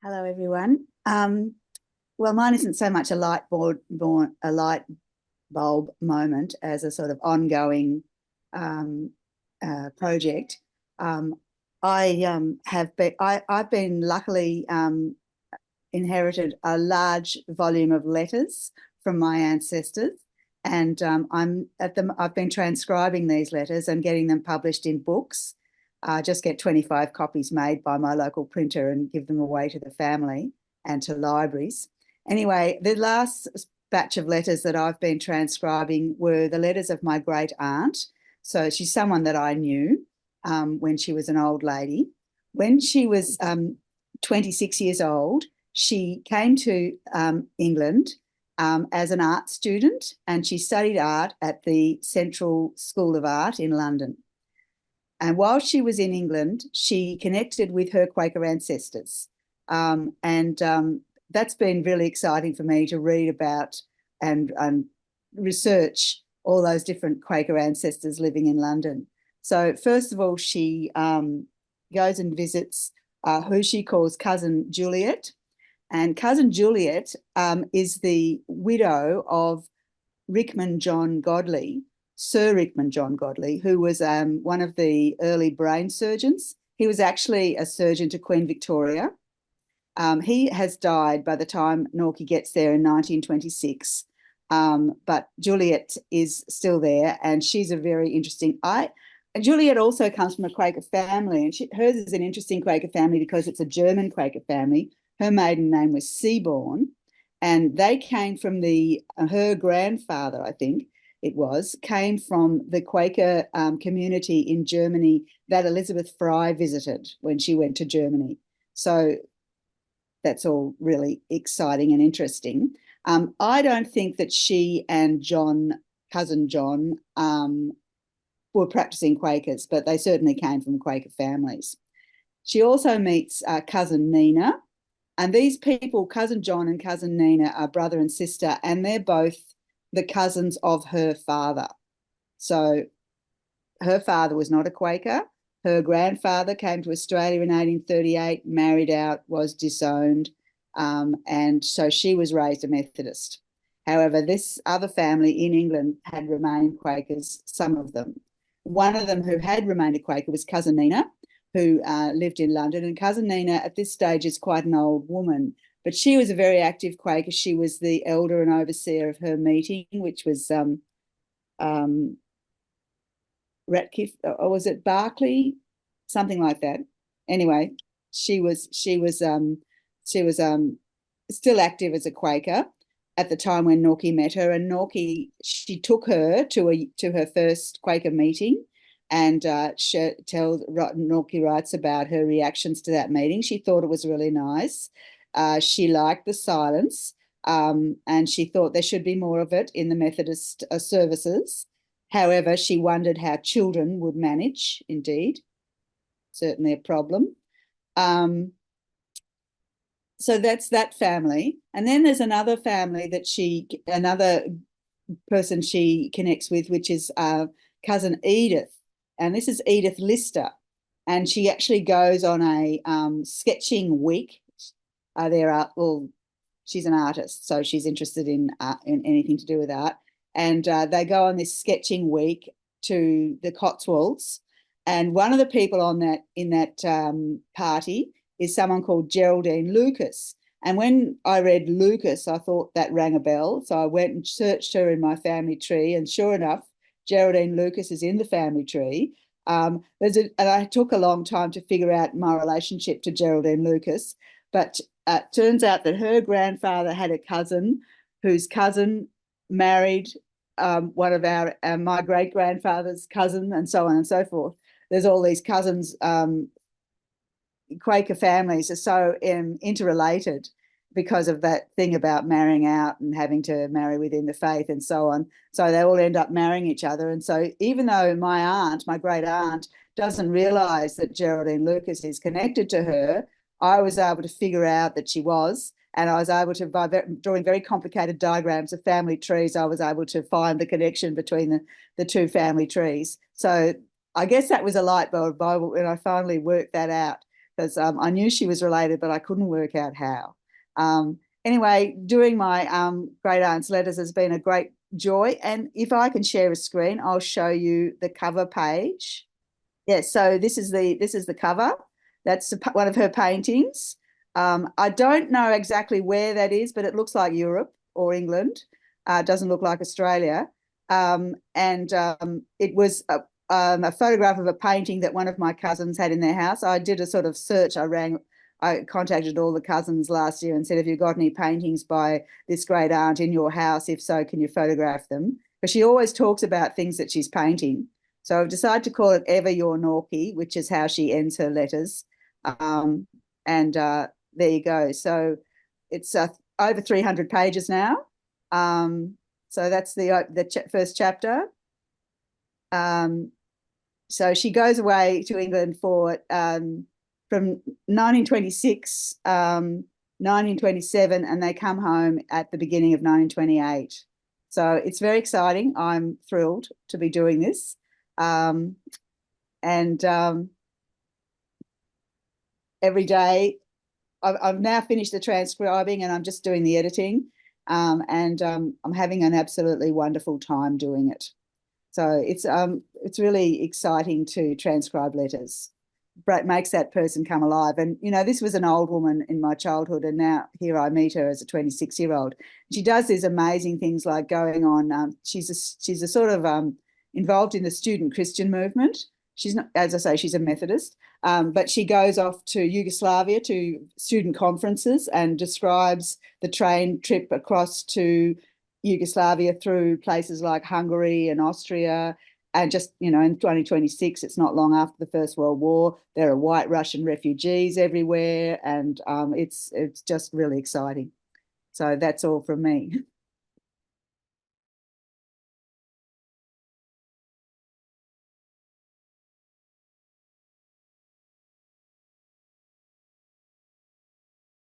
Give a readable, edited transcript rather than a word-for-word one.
Hello, everyone. Well, mine isn't so much a light bulb moment as a sort of ongoing um, project. Um, I've been luckily inherited a large volume of letters from my ancestors, and I've been transcribing these letters and getting them published in books. I just get 25 copies made by my local printer and give them away to the family and to libraries. Anyway, the last batch of letters that I've been transcribing were the letters of my great aunt. So she's someone that I knew when she was an old lady. When she was 26 years old, she came to England as an art student, and she studied art at the Central School of Art in London. And while she was in England, she connected with her Quaker ancestors. And that's been really exciting for me to read about and research all those different Quaker ancestors living in London. So first of all, she goes and visits who she calls Cousin Juliet. And Cousin Juliet is the widow of Rickman John Godlee, Sir Rickman John Godlee, who was one of the early brain surgeons. He was actually a surgeon to Queen Victoria. He has died by the time Norkie gets there in 1926. But Juliet is still there, and she's a very interesting. Juliet also comes from a Quaker family, and hers is an interesting Quaker family because it's a German Quaker family. Her maiden name was Seaborn, and they came from her grandfather, I think it was, came from the Quaker community in Germany that Elizabeth Fry visited when she went to Germany. So that's all really exciting and interesting. I don't think that she and Cousin John, were practicing Quakers, but they certainly came from Quaker families. She also meets Cousin Nina, and these people, Cousin John and Cousin Nina, are brother and sister, and they're both the cousins of her father. So her father was not a Quaker. Her grandfather came to Australia in 1838, married out, was disowned, and so she was raised a Methodist. However, this other family in England had remained Quakers, some of them. One of them who had remained a Quaker was Cousin Nina, who lived in London. And Cousin Nina at this stage is quite an old woman, but she was a very active Quaker. She was the elder and overseer of her meeting, which was Ratcliffe, or was it Berkeley, something like that. Anyway, she was still active as a Quaker at the time when Norkie met her, and she took her to her first Quaker meeting, and Norkie writes about her reactions to that meeting. She thought it was really nice. She liked the silence, and she thought there should be more of it in the Methodist services. However, she wondered how children would manage, indeed. Certainly a problem. So that's that family. And then there's another family another person she connects with, which is Cousin Edith. And this is Edith Lister. And she actually goes on a sketching week. She's an artist, so she's interested in anything to do with art. And they go on this sketching week to the Cotswolds. And one of the people in that party is someone called Geraldine Lucas. And when I read Lucas, I thought that rang a bell. So I went and searched her in my family tree, and sure enough, Geraldine Lucas is in the family tree. And I took a long time to figure out my relationship to Geraldine Lucas, but it turns out that her grandfather had a cousin whose cousin married one of my great-grandfather's cousin, and so on and so forth. There's all these cousins. Quaker families are so interrelated because of that thing about marrying out and having to marry within the faith and so on. So they all end up marrying each other. And so even though my great aunt, doesn't realise that Geraldine Lucas is connected to her, I was able to figure out that she was. And I was able to, by drawing very complicated diagrams of family trees, I was able to find the connection between the two family trees. So I guess that was a light bulb when I finally worked that out. because I knew she was related, but I couldn't work out how. Anyway, doing my great aunt's letters has been a great joy. And if I can share a screen, I'll show you the cover page. Yes, so this is the cover. That's one of her paintings. I don't know exactly where that is, but it looks like Europe or England. It doesn't look like Australia. And it was a photograph of a painting that one of my cousins had in their house. I did a sort of search. I contacted all the cousins last year and said, have you got any paintings by this great aunt in your house? If so, can you photograph them? Because she always talks about things that she's painting. So I've decided to call it Ever Your Norkie, which is how she ends her letters. And there you go. So it's over 300 pages now. So that's the first chapter. So she goes away to England for from 1926, 1927, and they come home at the beginning of 1928. So it's very exciting. I'm thrilled to be doing this. And every day I've now finished the transcribing and I'm just doing the editing. And I'm having an absolutely wonderful time doing it. So it's really exciting to transcribe letters. It makes that person come alive. And, you know, this was an old woman in my childhood, and now here I meet her as a 26-year-old. She does these amazing things like going on, she's a sort of involved in the student Christian movement. She's not, as I say, she's a Methodist, but she goes off to Yugoslavia to student conferences and describes the train trip across to Yugoslavia through places like Hungary and Austria. And just, you know, in 2026, it's not long after the First World War. There are white Russian refugees everywhere, and it's just really exciting. So that's all from me.